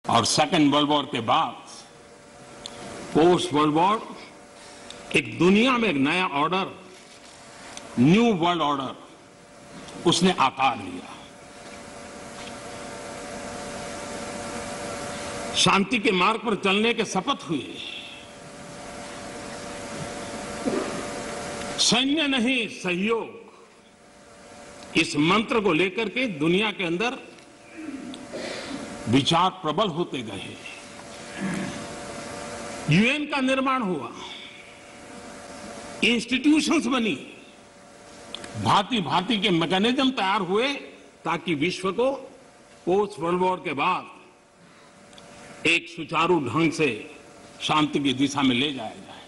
और second world war के बाद पोस्ट वर्ल्ड वॉर एक दुनिया में एक नया ऑर्डर, न्यू वर्ल्ड ऑर्डर उसने आकार लिया। शांति के मार्ग पर चलने के शपथ हुए। सैन्य नहीं सहयोग, इस मंत्र को लेकर के दुनिया के अंदर विचार प्रबल होते गए। यूएन का निर्माण हुआ, इंस्टीट्यूशंस बनी, भांति भांति के मैकेनिज्म तैयार हुए ताकि विश्व को पोस्ट वर्ल्ड वॉर के बाद एक सुचारू ढंग से शांति की दिशा में ले जाया जाए।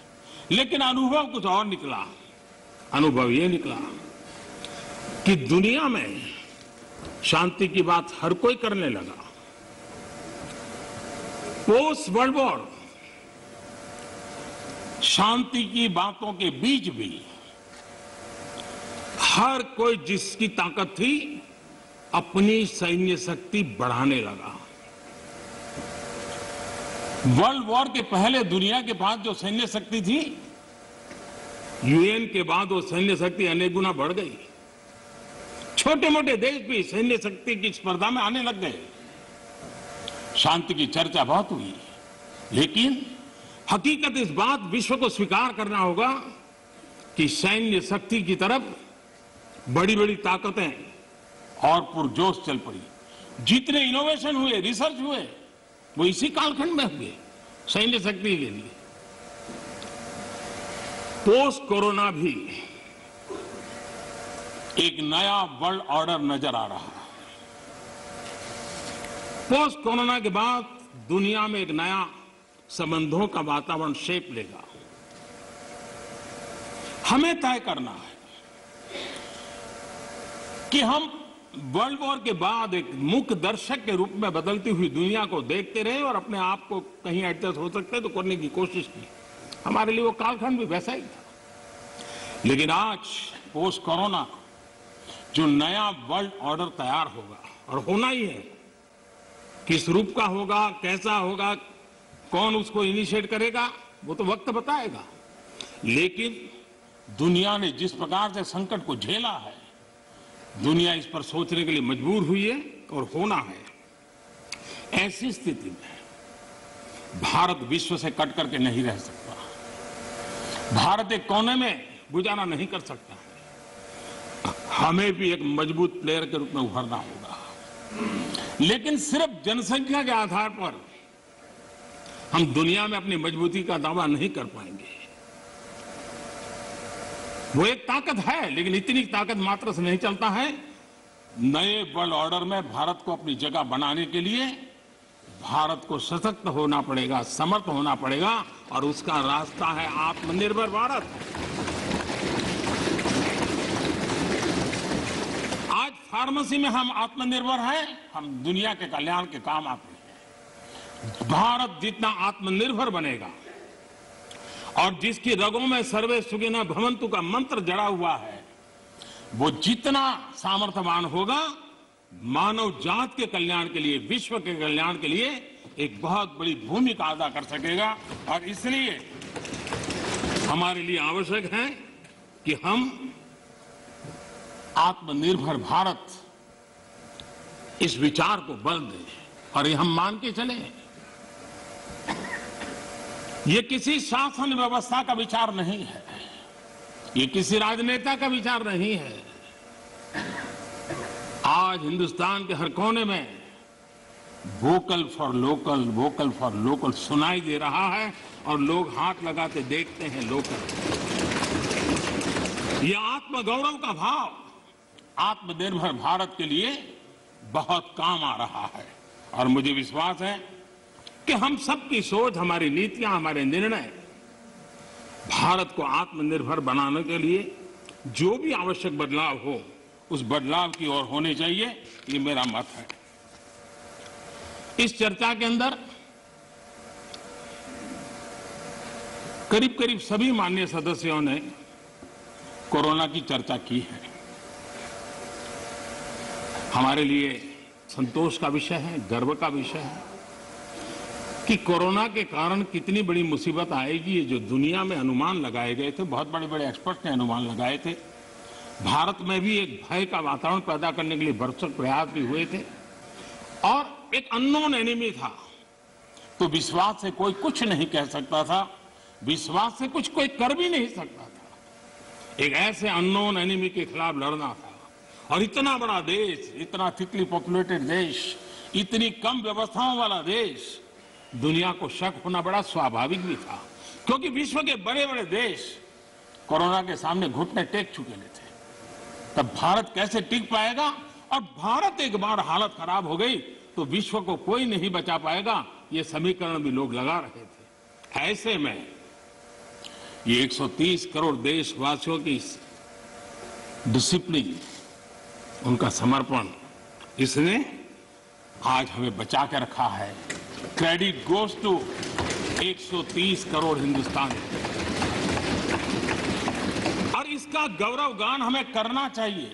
लेकिन अनुभव कुछ और निकला। अनुभव ये निकला कि दुनिया में शांति की बात हर कोई करने लगा। पोस्ट वर्ल्ड वॉर शांति की बातों के बीच भी हर कोई जिसकी ताकत थी अपनी सैन्य शक्ति बढ़ाने लगा। वर्ल्ड वॉर के पहले दुनिया के पास जो सैन्य शक्ति थी, यूएन के बाद वो सैन्य शक्ति अनेक गुना बढ़ गई। छोटे मोटे देश भी सैन्य शक्ति की स्पर्धा में आने लग गए। शांति की चर्चा बहुत हुई, लेकिन हकीकत इस बात विश्व को स्वीकार करना होगा कि सैन्य शक्ति की तरफ बड़ी बड़ी ताकतें और पुरजोश चल पड़ी। जितने इनोवेशन हुए, रिसर्च हुए, वो इसी कालखंड में हुए सैन्य शक्ति के लिए। पोस्ट कोरोना भी एक नया वर्ल्ड ऑर्डर नजर आ रहा है। पोस्ट कोरोना के बाद दुनिया में एक नया संबंधों का वातावरण शेप लेगा। हमें तय करना है कि हम वर्ल्ड वॉर के बाद एक मुख्य दर्शक के रूप में बदलती हुई दुनिया को देखते रहे और अपने आप को कहीं एडजस्ट हो सकते तो करने की कोशिश की। हमारे लिए वो कालखंड भी वैसा ही था। लेकिन आज पोस्ट कोरोना जो नया वर्ल्ड ऑर्डर तैयार होगा, और होना ही है, किस रूप का होगा, कैसा होगा, कौन उसको इनिशिएट करेगा, वो तो वक्त बताएगा। लेकिन दुनिया ने जिस प्रकार से संकट को झेला है, दुनिया इस पर सोचने के लिए मजबूर हुई है और होना है। ऐसी स्थिति में भारत विश्व से कट करके नहीं रह सकता। भारत एक कोने में गुजारा नहीं कर सकता। हमें भी एक मजबूत प्लेयर के रूप में उभरना होगा। लेकिन सिर्फ जनसंख्या के आधार पर हम दुनिया में अपनी मजबूती का दावा नहीं कर पाएंगे। वो एक ताकत है, लेकिन इतनी ताकत मात्र से नहीं चलता है। नए वर्ल्ड ऑर्डर में भारत को अपनी जगह बनाने के लिए भारत को सशक्त होना पड़ेगा, समर्थ होना पड़ेगा, और उसका रास्ता है आत्मनिर्भर भारत। आज फार्मेसी में हम आत्मनिर्भर हैं, हम दुनिया के कल्याण के काम आते हैं। भारत जितना आत्मनिर्भर बनेगा और जिसकी रगों में सर्वे सुखिनः भवन्तु का मंत्र जड़ा हुआ है, वो जितना सामर्थ्यवान होगा, मानव जात के कल्याण के लिए, विश्व के कल्याण के लिए एक बहुत बड़ी भूमिका अदा कर सकेगा। और इसलिए हमारे लिए आवश्यक है कि हम आत्मनिर्भर भारत इस विचार को बल दें और ये हम मान के चलें। ये किसी शासन व्यवस्था का विचार नहीं है, ये किसी राजनेता का विचार नहीं है। आज हिंदुस्तान के हर कोने में vocal for local, vocal for local सुनाई दे रहा है और लोग हाथ लगाते देखते हैं। लोकल, ये आत्मगौरव का भाव आत्मनिर्भर भारत के लिए बहुत काम आ रहा है। और मुझे विश्वास है कि हम सबकी सोच, हमारी नीतियां, हमारे निर्णय भारत को आत्मनिर्भर बनाने के लिए जो भी आवश्यक बदलाव हो, उस बदलाव की ओर होने चाहिए। ये मेरा मत है। इस चर्चा के अंदर करीब करीब सभी माननीय सदस्यों ने कोरोना की चर्चा की है। हमारे लिए संतोष का विषय है, गर्व का विषय है। कि कोरोना के कारण कितनी बड़ी मुसीबत आएगी, ये जो दुनिया में अनुमान लगाए गए थे, बहुत बड़े बड़े एक्सपर्ट ने अनुमान लगाए थे। भारत में भी एक भय का वातावरण पैदा करने के लिए भरसक प्रयास भी हुए थे और एक अननोन एनिमी था, तो विश्वास से कोई कुछ नहीं कह सकता था, विश्वास से कुछ कोई कर भी नहीं सकता था। एक ऐसे अननोन एनिमी के खिलाफ लड़ना था और इतना बड़ा देश, इतना थिकली पॉपुलेटेड देश, इतनी कम व्यवस्थाओं वाला देश, दुनिया को शक होना बड़ा स्वाभाविक भी था, क्योंकि विश्व के बड़े बड़े देश कोरोना के सामने घुटने टेक चुके थे। तब भारत कैसे टिक पाएगा? और भारत एक बार हालत खराब हो गई तो विश्व को कोई नहीं बचा पाएगा, ये समीकरण भी लोग लगा रहे थे। ऐसे में ये 130 करोड़ देशवासियों की डिसिप्लिन, उनका समर्पण, इसने आज हमें बचा के रखा है। क्रेडिट गोज टू 130 करोड़ हिंदुस्तानी, और इसका गौरवगान हमें करना चाहिए।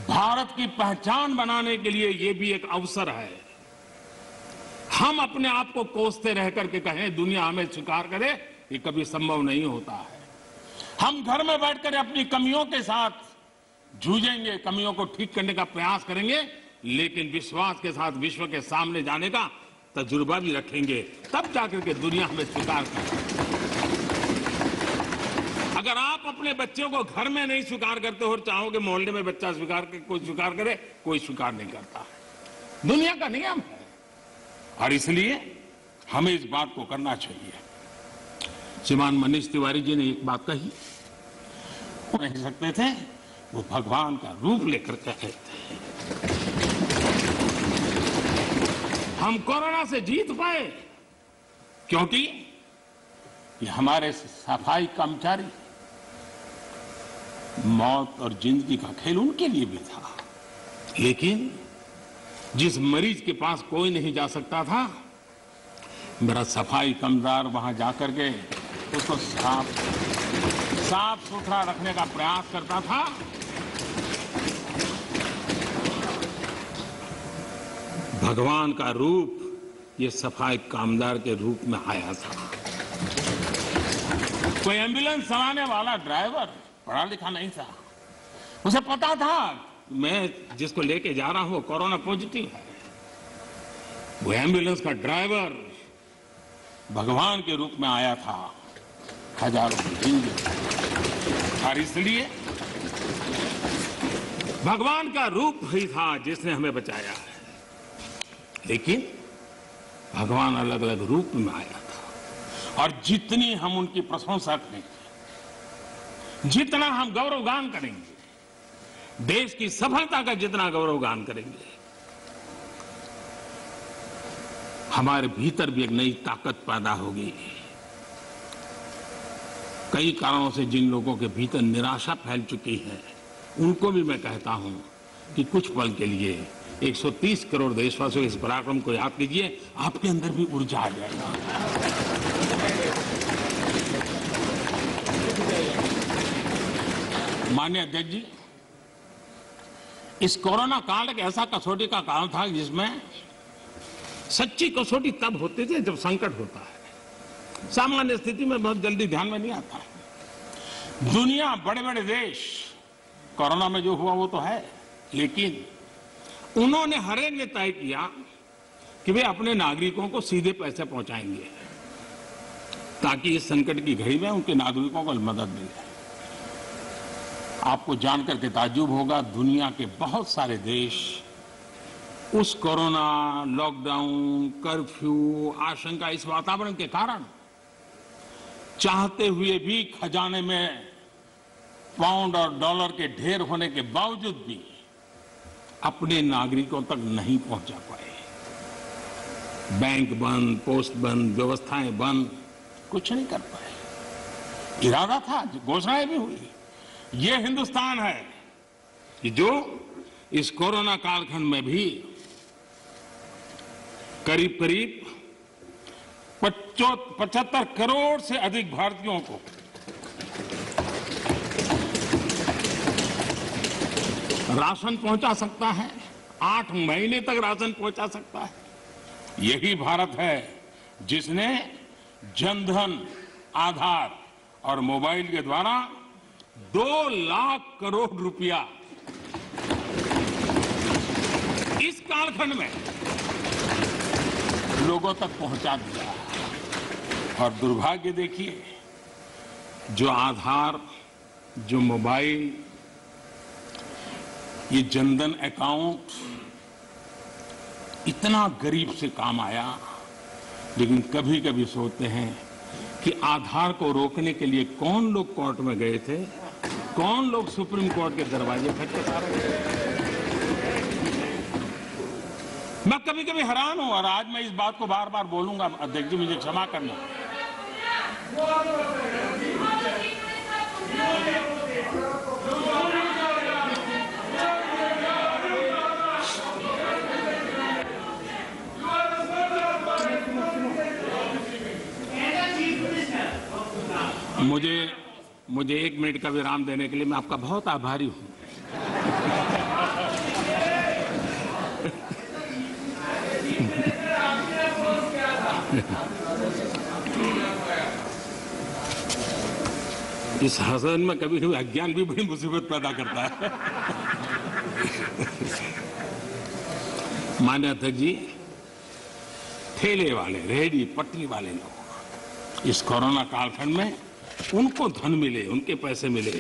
भारत की पहचान बनाने के लिए ये भी एक अवसर है। हम अपने आप को कोसते रह करके कहें दुनिया हमें स्वीकार करे, ये कभी संभव नहीं होता है। हम घर में बैठकर अपनी कमियों के साथ जूझेंगे, कमियों को ठीक करने का प्रयास करेंगे, लेकिन विश्वास के साथ विश्व के सामने जाने का तजुर्बा भी रखेंगे, तब जाकर के दुनिया हमें स्वीकार करे। अगर आप अपने बच्चों को घर में नहीं स्वीकार करते हो और चाहोगे मोहल्ले में बच्चा स्वीकार करे, कोई स्वीकार करे, कोई स्वीकार नहीं करता है। दुनिया का नियम है और इसलिए हमें इस बात को करना चाहिए। श्रीमान मनीष तिवारी जी ने एक बात कही, वो नहीं सकते थे, वो भगवान का रूप लेकर के आए थे। हम कोरोना से जीत पाए क्योंकि ये हमारे सफाई कर्मचारी, मौत और जिंदगी का खेल उनके लिए भी था, लेकिन जिस मरीज के पास कोई नहीं जा सकता था, मेरा सफाई कामगार वहां जाकर के उसको साफ सुथरा रखने का प्रयास करता था। भगवान का रूप ये सफाई कामगार के रूप में आया था। कोई एम्बुलेंस चलाने वाला ड्राइवर पढ़ा लिखा नहीं था, उसे पता था मैं जिसको लेके जा रहा हूं वो कोरोना पॉजिटिव है। वो एम्बुलेंस का ड्राइवर भगवान के रूप में आया था, हजारों की जिंदगी, और इसलिए भगवान का रूप ही था जिसने हमें बचाया है। लेकिन भगवान अलग अलग रूप में आया था, और जितनी हम उनकी प्रशंसा करेंगे, जितना हम गौरवगान करेंगे, देश की सफलता का जितना गौरवगान करेंगे, हमारे भीतर भी एक नई ताकत पैदा होगी। कई कारणों से जिन लोगों के भीतर निराशा फैल चुकी है, उनको भी मैं कहता हूं कि कुछ पल के लिए 130 करोड़ देशवासियों के इस पराक्रम को याद कीजिए, आपके अंदर भी ऊर्जा आ जाएगा। माननीय अध्यक्ष जी, इस कोरोना काल एक ऐसा कसौटी का काल था जिसमें सच्ची कसौटी तब होती थी जब संकट होता है। सामान्य स्थिति में बहुत जल्दी ध्यान में नहीं आता है। दुनिया, बड़े बड़े देश, कोरोना में जो हुआ वो तो है, लेकिन उन्होंने हर एक ने तय किया कि वे अपने नागरिकों को सीधे पैसे पहुंचाएंगे ताकि इस संकट की घड़ी में उनके नागरिकों को मदद मिले। आपको जानकर के ताज्जुब होगा, दुनिया के बहुत सारे देश उस कोरोना, लॉकडाउन, कर्फ्यू, आशंका, इस वातावरण के कारण चाहते हुए भी खजाने में पाउंड और डॉलर के ढेर होने के बावजूद भी अपने नागरिकों तक नहीं पहुंचा पाए। बैंक बंद, पोस्ट बंद, व्यवस्थाएं बंद, कुछ नहीं कर पाए। इरादा था, घोषणाएं भी हुई। ये हिंदुस्तान है कि जो इस कोरोना कालखंड में भी करीब करीब 75 करोड़ से अधिक भारतीयों को राशन पहुंचा सकता है, 8 महीने तक राशन पहुंचा सकता है, यही भारत है जिसने जनधन, आधार और मोबाइल के द्वारा 2 लाख करोड़ रुपया इस कालखंड में लोगों तक पहुंचा दिया। और दुर्भाग्य देखिए, जो आधार, जो मोबाइल, ये जनधन अकाउंट इतना गरीब से काम आया, लेकिन कभी कभी सोचते हैं कि आधार को रोकने के लिए कौन लोग कोर्ट में गए थे, कौन लोग सुप्रीम कोर्ट के दरवाजे खटखटा रहे थे। मैं कभी कभी हैरान हूं और आज मैं इस बात को बार बार बोलूंगा। अध्यक्ष जी, मुझे क्षमा करना। मुझे 1 मिनट का विराम देने के लिए मैं आपका बहुत आभारी हूं। इस हसन में कभी कभी अज्ञान भी बड़ी मुसीबत पैदा करता है। माननीय अध्यक्ष जी, ठेले वाले, रेहड़ी पटरी वाले लोग इस कोरोना कालखंड में उनको धन मिले, उनके पैसे मिले,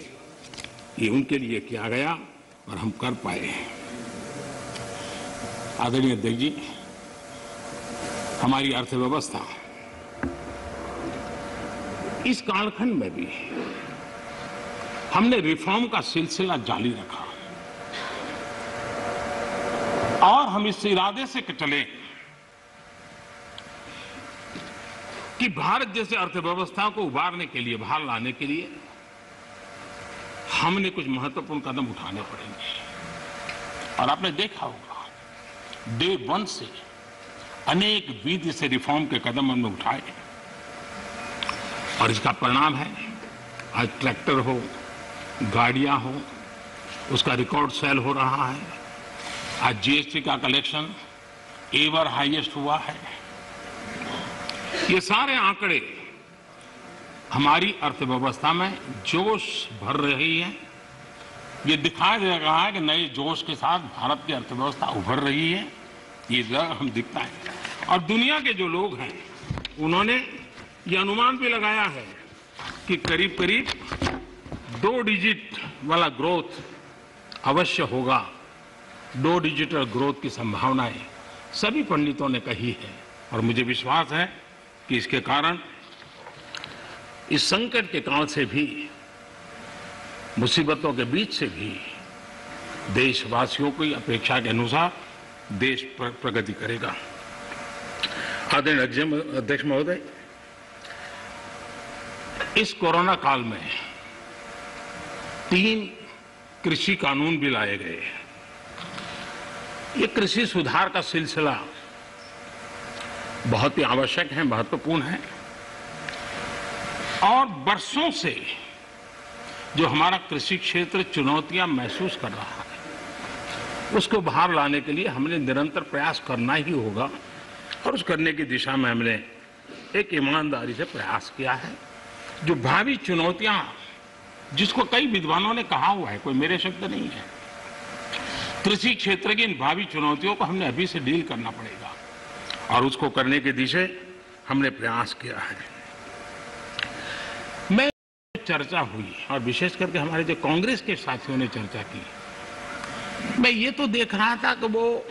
ये उनके लिए किया गया और हम कर पाए। आदरणीय अध्यक्ष जी, हमारी अर्थव्यवस्था इस कालखंड में भी हमने रिफॉर्म का सिलसिला जारी रखा और हम इस इरादे से चले कि भारत जैसे अर्थव्यवस्था को उबारने के लिए, बाहर लाने के लिए हमने कुछ महत्वपूर्ण कदम उठाने पड़ेंगे। और आपने देखा होगा, डे 1 से अनेक विधि से रिफॉर्म के कदम हमने उठाए और इसका परिणाम है आज ट्रैक्टर हो, गाड़ियां हो, उसका रिकॉर्ड सेल हो रहा है। आज जीएसटी का कलेक्शन एवर हाईएस्ट हुआ है। ये सारे आंकड़े हमारी अर्थव्यवस्था में जोश भर रही है। ये दिखाई दे रहा है कि नए जोश के साथ भारत की अर्थव्यवस्था उभर रही है। ये हम दिखता है और दुनिया के जो लोग हैं उन्होंने ये अनुमान भी लगाया है कि करीब करीब 2 डिजिट वाला ग्रोथ अवश्य होगा। 2 डिजिटल ग्रोथ की संभावनाएं सभी पंडितों ने कही है और मुझे विश्वास है कि इसके कारण इस संकट के काल से भी, मुसीबतों के बीच से भी देशवासियों की अपेक्षा के अनुसार देश प्रगति करेगा। आदरणीय अध्यक्ष महोदय, इस कोरोना काल में 3 कृषि कानून भी लाए गए। ये कृषि सुधार का सिलसिला बहुत ही आवश्यक है, महत्वपूर्ण है और बरसों से जो हमारा कृषि क्षेत्र चुनौतियां महसूस कर रहा है, उसको बाहर लाने के लिए हमने निरंतर प्रयास करना ही होगा और उस करने की दिशा में हमने एक ईमानदारी से प्रयास किया है। जो भावी चुनौतियां, जिसको कई विद्वानों ने कहा हुआ है, कोई मेरे शब्द नहीं है, कृषि क्षेत्र की इन भावी चुनौतियों को हमने अभी से डील करना पड़ेगा और उसको करने की दिशा हमने प्रयास किया है। मैं चर्चा हुई और विशेष करके हमारे जो कांग्रेस के साथियों ने चर्चा की, मैं ये तो देख रहा था कि वो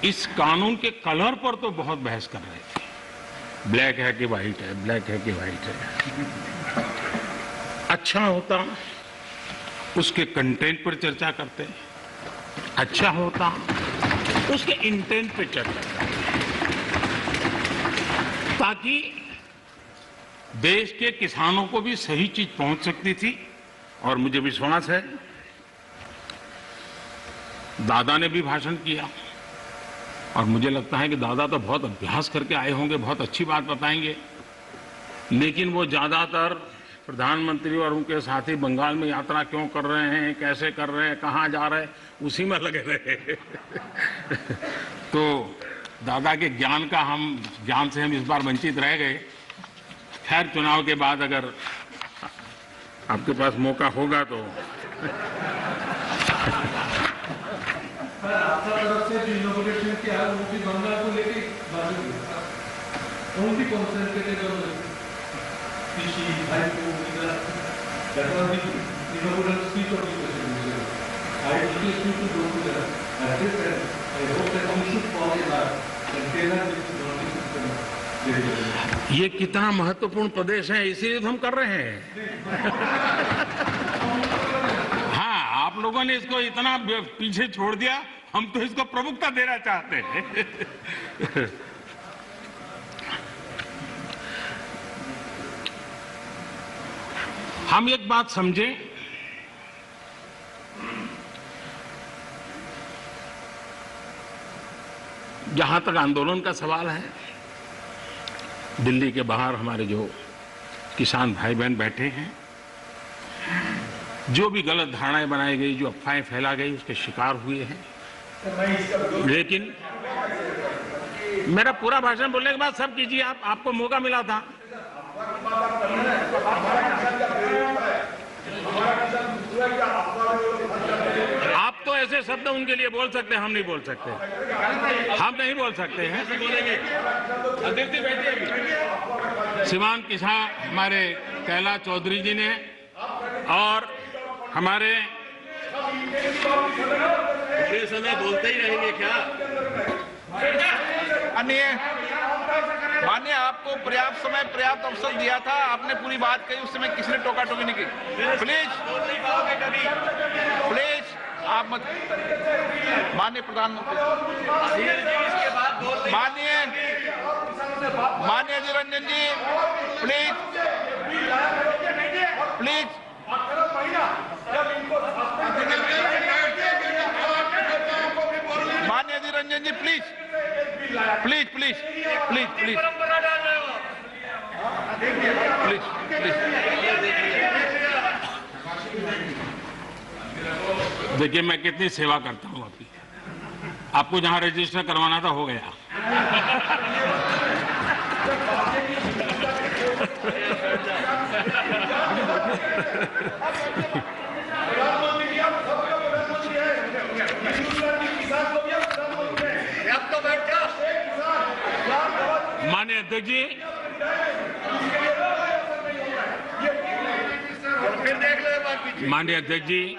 इस कानून के कलर पर तो बहुत बहस कर रहे थे। ब्लैक है कि व्हाइट है, ब्लैक है कि व्हाइट है। अच्छा होता उसके कंटेंट पर चर्चा करते, अच्छा होता उसके इंटेंट पे चर्चा करते, ताकि देश के किसानों को भी सही चीज पहुंच सकती थी। और मुझे विश्वास है, दादा ने भी भाषण किया और मुझे लगता है कि दादा तो बहुत अभ्यास करके आए होंगे, बहुत अच्छी बात बताएंगे, लेकिन वो ज्यादातर प्रधानमंत्री और उनके साथी बंगाल में यात्रा क्यों कर रहे हैं, कैसे कर रहे हैं, कहाँ जा रहे हैं, उसी में लगे रहे। तो दादा के ज्ञान से हम इस बार वंचित रह गए। खैर, चुनाव के बाद अगर आपके पास मौका होगा तो आपका तरफ से जो इनोवेशन किया है वो भी बंगाल को लेके only concentrated on कृषि भाई को that was the inaugural speech of the president. I request you to go to the address and I hope that we should follow that and tell us this is not the system. ये कितना महत्वपूर्ण प्रदेश है, इसीलिए तो हम कर रहे हैं। हाँ, आप लोगों ने इसको इतना पीछे छोड़ दिया, हम तो इसको प्रमुखता देना चाहते हैं। हम एक बात समझें, जहां तक आंदोलन का सवाल है, दिल्ली के बाहर हमारे जो किसान भाई बहन बैठे हैं, जो भी गलत धारणाएं बनाई गई, जो अफवाहें फैला गई, उसके शिकार हुए हैं। लेकिन मेरा पूरा भाषण बोलने के बाद सब कीजिए, आपको मौका मिला था। आप तो ऐसे शब्द उनके लिए बोल सकते हैं, हम नहीं बोल सकते, हम नहीं बोल सकते हैं। श्रीमान किसान हमारे कैलाश चौधरी जी ने और हमारे समय बोलते ही रहेंगे क्या? माननीय, आपको पर्याप्त समय पर्याप्त अवसर दिया था, आपने पूरी बात कही, उस समय किसी ने टोका टोकी नहीं की। प्लीज आप मत। माननीय प्रधानमंत्री, माननीय अधीर रंजन जी, प्लीज माननीय अधीर रंजन जी, प्लीज देखिए, मैं कितनी सेवा करता हूं आपकी। आपको जहां रजिस्टर करवाना था हो गया। माननीय अध्यक्ष जी, माननीय अध्यक्ष जी,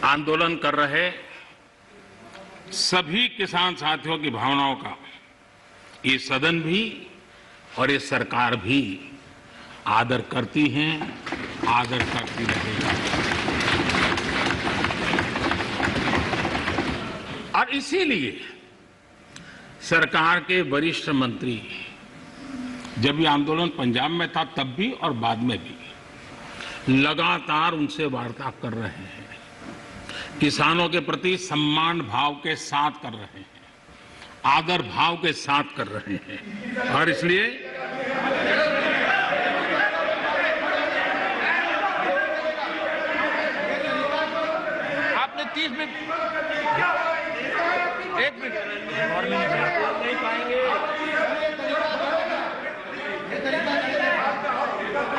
आंदोलन कर रहे सभी किसान साथियों की भावनाओं का ये सदन भी और ये सरकार भी आदर करती हैं, आदर करती रहेगा। और इसीलिए सरकार के वरिष्ठ मंत्री, जब ये आंदोलन पंजाब में था तब भी और बाद में भी, लगातार उनसे वार्ता कर रहे हैं, किसानों के प्रति सम्मान भाव के साथ कर रहे हैं, आदर भाव के साथ कर रहे हैं। और इसलिए आपने 30 मिनट, 1 मिनट नहीं पाएंगे।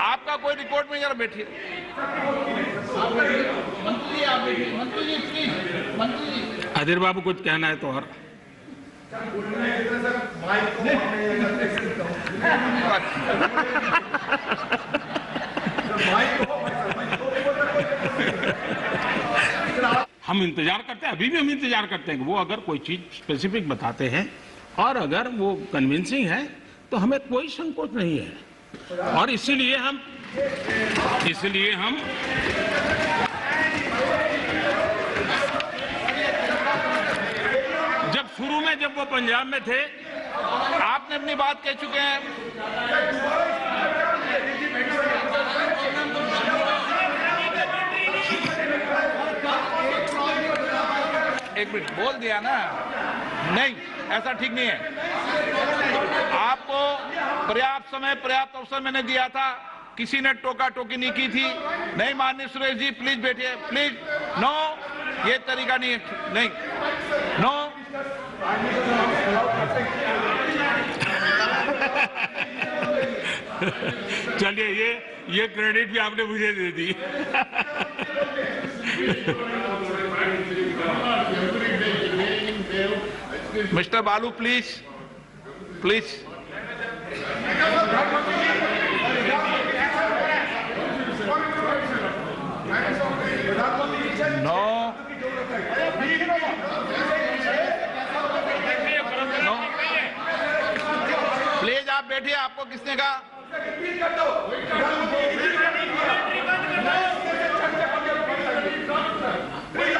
आपका कोई रिपोर्ट में, जरा बैठिए। मंत्री आप बैठिए, मंत्री जी प्लीज, मंत्री जी। अधीर बाबू कुछ कहना है तो और हम इंतजार करते हैं, अभी भी हम इंतजार करते हैं कि वो अगर कोई चीज स्पेसिफिक बताते हैं और अगर वो कन्विंसिंग है तो हमें कोई संकोच नहीं है। और इसीलिए हम जब वो पंजाब में थे, आपने अपनी बात कह चुके हैं। एक मिनट बोल दिया ना, नहीं ऐसा ठीक नहीं है। आपको पर्याप्त समय पर्याप्त अवसर मैंने दिया था, किसी ने टोका टोकी नहीं की थी। नहीं माननीय सुरेश जी प्लीज बैठिए, प्लीज। नो, ये तरीका नहीं है, नहीं। नो। चलिए, ये क्रेडिट भी आपने मुझे दे दी। Mr Balu, please please. No no, please आप बैठिए। आपको किसने कहा?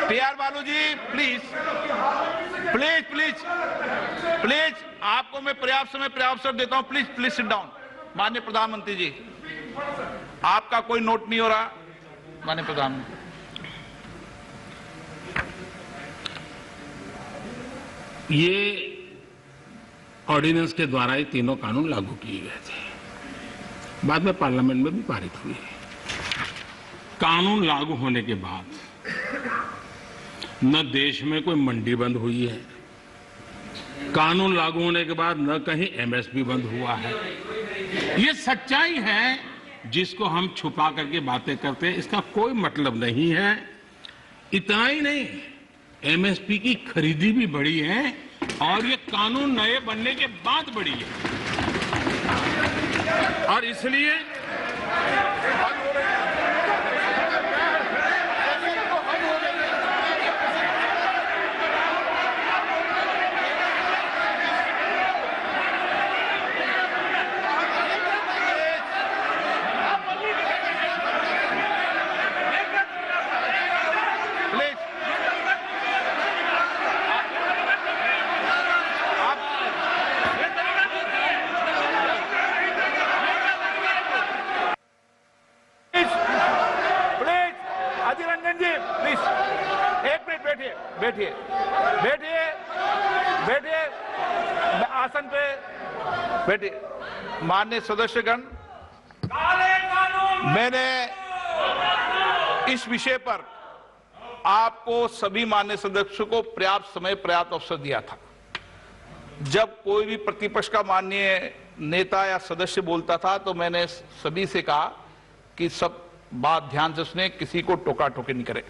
TR Balu ji, please please please please, आपको मैं पर्याप्त समय पर्याप्त अवसर देता हूं। Please please sit down. माननीय प्रधानमंत्री जी, आपका कोई नोट नहीं हो रहा। माननीय प्रधानमंत्री, ये ऑर्डिनेंस के द्वारा ये तीनों कानून लागू किए गए थे, बाद में पार्लियामेंट में भी पारित हुए। कानून लागू होने के बाद न देश में कोई मंडी बंद हुई है, कानून लागू होने के बाद न कहीं एमएसपी बंद हुआ है। ये सच्चाई है जिसको हम छुपा करके बातें करते हैं, इसका कोई मतलब नहीं है। इतना ही नहीं, एमएसपी की खरीदी भी बढ़ी है और ये कानून नए बनने के बाद बढ़ी है। और इसलिए बैठिए बैठिए बैठिए, आसन पे बैठिए। माननीय सदस्यगण, मैंने इस विषय पर आपको सभी माननीय सदस्यों को पर्याप्त समय पर्याप्त अवसर दिया था। जब कोई भी प्रतिपक्ष का माननीय नेता या सदस्य बोलता था तो मैंने सभी से कहा कि सब बात ध्यान से सुने, किसी को टोका टोकी नहीं करे।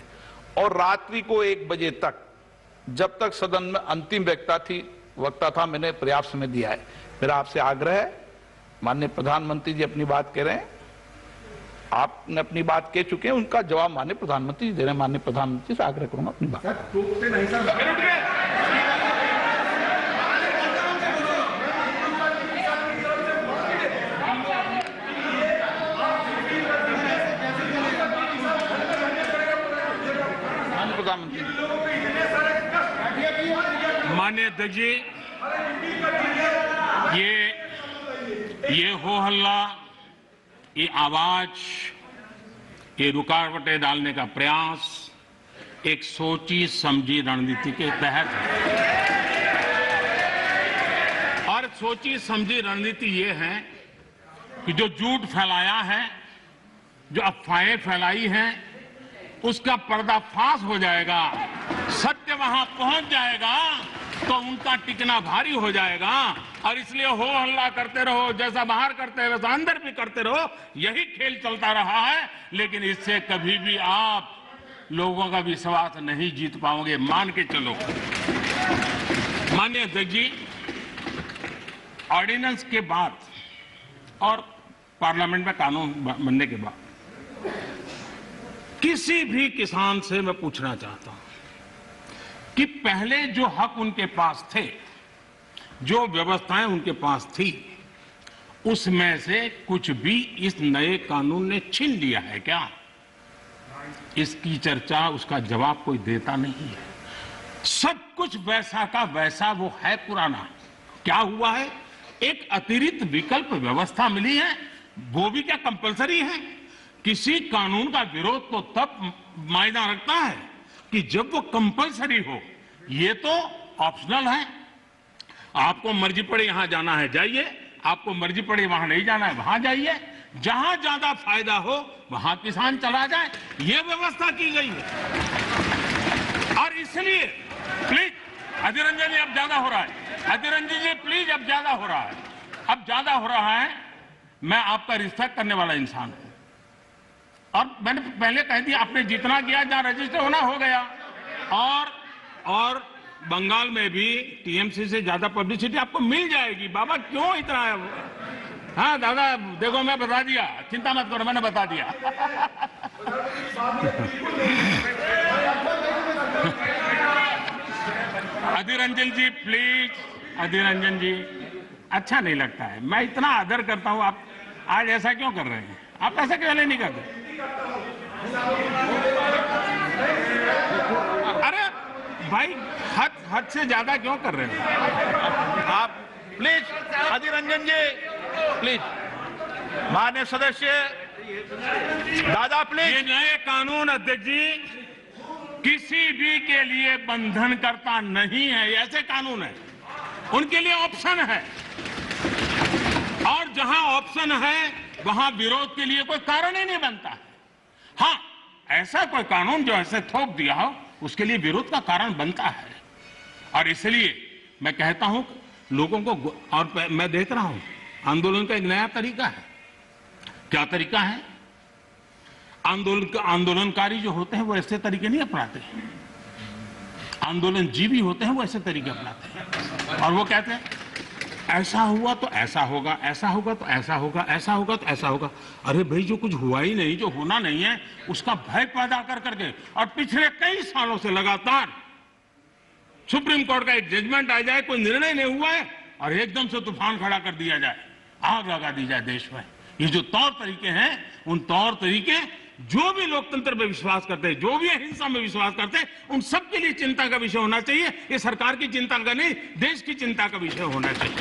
और रात्रि को 1 बजे तक, जब तक सदन में अंतिम वक्ता था, मैंने पर्याप्त समय दिया है। मेरा आपसे आग्रह है, माननीय प्रधानमंत्री जी अपनी बात कह रहे हैं, आपने अपनी बात कह चुके हैं, उनका जवाब माननीय प्रधानमंत्री जी दे रहे हैं। माननीय प्रधानमंत्री से आग्रह करूंगा अपनी बात। माननीय अध्यक्ष जी, ये हो हल्ला, ये आवाज, ये रुकावटें डालने का प्रयास एक सोची समझी रणनीति के तहत है। और सोची समझी रणनीति ये है कि जो झूठ फैलाया है, जो अफवाहें फैलाई हैं, उसका पर्दाफाश हो जाएगा, सत्य वहां पहुंच जाएगा तो उनका टिकना भारी हो जाएगा। और इसलिए हो हल्ला करते रहो, जैसा बाहर करते हैं वैसा अंदर भी करते रहो, यही खेल चलता रहा है। लेकिन इससे कभी भी आप लोगों का विश्वास नहीं जीत पाओगे, मान के चलो। माननीय अध्यक्ष जी, ऑर्डिनेंस के बाद और पार्लियामेंट में कानून बनने के बाद किसी भी किसान से मैं पूछना चाहता हूं कि पहले जो हक उनके पास थे, जो व्यवस्थाएं उनके पास थी, उसमें से कुछ भी इस नए कानून ने छीन लिया है क्या? इसकी चर्चा, उसका जवाब कोई देता नहीं है। सब कुछ वैसा का वैसा वो है पुराना। क्या हुआ है? एक अतिरिक्त विकल्प व्यवस्था मिली है, वो भी क्या कंपलसरी है? किसी कानून का विरोध तो तब मायना रखता है कि जब वो कंपलसरी हो। ये तो ऑप्शनल है। आपको मर्जी पड़े यहां जाना है जाइए, आपको मर्जी पड़े वहां नहीं जाना है वहां जाइए, जहां ज्यादा फायदा हो वहां किसान चला जाए, ये व्यवस्था की गई है। और इसलिए प्लीज अधीर रंजन जी, अब ज्यादा हो रहा है। अधीर रंजन जी प्लीज, अब ज्यादा हो रहा है, अब ज्यादा हो रहा है। मैं आपका रिस्पेक्ट करने वाला इंसान हूं और मैंने पहले कह दिया, आपने जितना किया, जहां रजिस्टर होना हो गया। और बंगाल में भी टीएमसी से ज्यादा पब्लिसिटी आपको मिल जाएगी। बाबा क्यों इतना है? हाँ दादा, देखो मैं बता दिया, चिंता मत करो, मैंने बता दिया। अधीर रंजन जी प्लीज, अधीर रंजन जी, अच्छा नहीं लगता है। मैं इतना आदर करता हूं, आप आज ऐसा क्यों कर रहे हैं? आप ऐसा क्यों नहीं करते? अरे भाई, हद से ज्यादा क्यों कर रहे हैं आप? Please Adhir Ranjan ji, please. माननीय सदस्य दादा प्लीज। ये नए कानून अध्यक्ष जी किसी भी के लिए बंधन करता नहीं है। ऐसे कानून है, उनके लिए ऑप्शन है, और जहां ऑप्शन है वहां विरोध के लिए कोई कारण ही नहीं बनता है। हाँ, ऐसा कोई कानून जो ऐसे थोप दिया हो, उसके लिए विरोध का कारण बनता है। और इसलिए मैं कहता हूं लोगों को, और मैं देख रहा हूं आंदोलन का एक नया तरीका है। क्या तरीका है? आंदोलनकारी जो होते हैं वो ऐसे तरीके नहीं अपनाते। आंदोलनजीवी होते हैं वो ऐसे तरीके अपनाते हैं, और वो कहते हैं ऐसा हुआ तो ऐसा होगा, ऐसा होगा तो ऐसा होगा, ऐसा होगा तो ऐसा होगा। अरे भाई, जो कुछ हुआ ही नहीं, जो होना नहीं है, उसका भय पैदा कर करके, और पिछले कई सालों से लगातार सुप्रीम कोर्ट का एक जजमेंट आ जाए, कोई निर्णय नहीं हुआ है, और एकदम से तूफान खड़ा कर दिया जाए, आग लगा दी जाए देश में। ये जो तौर तरीके हैं, उन तौर तरीके जो भी लोकतंत्र में विश्वास करते हैं, जो भी अहिंसा में विश्वास करते हैं, उन सब के लिए चिंता का विषय होना चाहिए। ये सरकार की चिंता का नहीं, देश की चिंता का विषय होना चाहिए।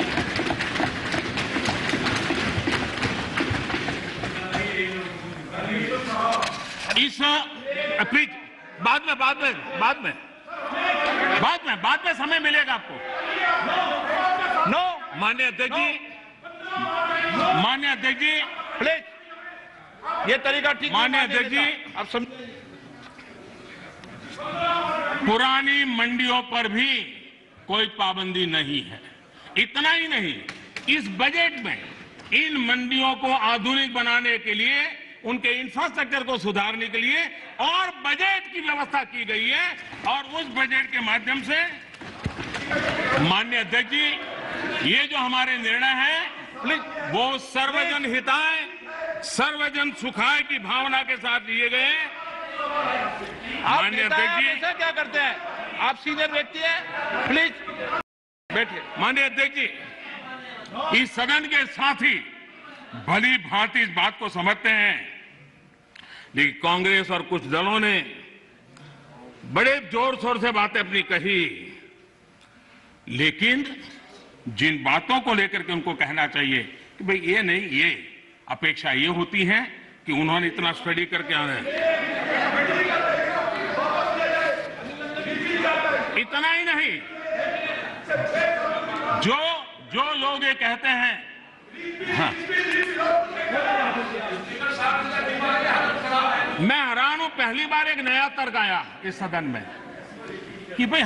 इस प्लीज बाद में समय मिलेगा आपको। नो माननीय अध्यक्ष जी प्लीज, ये तरीका ठीक। माननीय अध्यक्ष जी, आप समझ, पुरानी मंडियों पर भी कोई पाबंदी नहीं है। इतना ही नहीं, इस बजट में इन मंडियों को आधुनिक बनाने के लिए, उनके इंफ्रास्ट्रक्चर को सुधारने के लिए और बजट की व्यवस्था की गई है। और उस बजट के माध्यम से माननीय अध्यक्ष जी, ये जो हमारे निर्णय है वो सर्वजन हिताय, सर्वजन सुखाय की भावना के साथ लिए गए। माननीय अध्यक्ष जी, ऐसा क्या करते हैं? आप सीनियर व्यक्ति हैं, प्लीज बैठिए। माननीय अध्यक्ष जी, इस सदन के साथी भली भांति इस बात को समझते हैं, लेकिन कांग्रेस और कुछ दलों ने बड़े जोर शोर से बातें अपनी कही, लेकिन जिन बातों को लेकर के उनको कहना चाहिए कि भाई ये नहीं, ये अपेक्षा ये होती है कि उन्होंने इतना स्टडी करके आना है। इतना ही नहीं, जो लोग ये कहते हैं, हाँ, मैं हैरान हूं, पहली बार एक नया तर्क आया इस सदन में कि भाई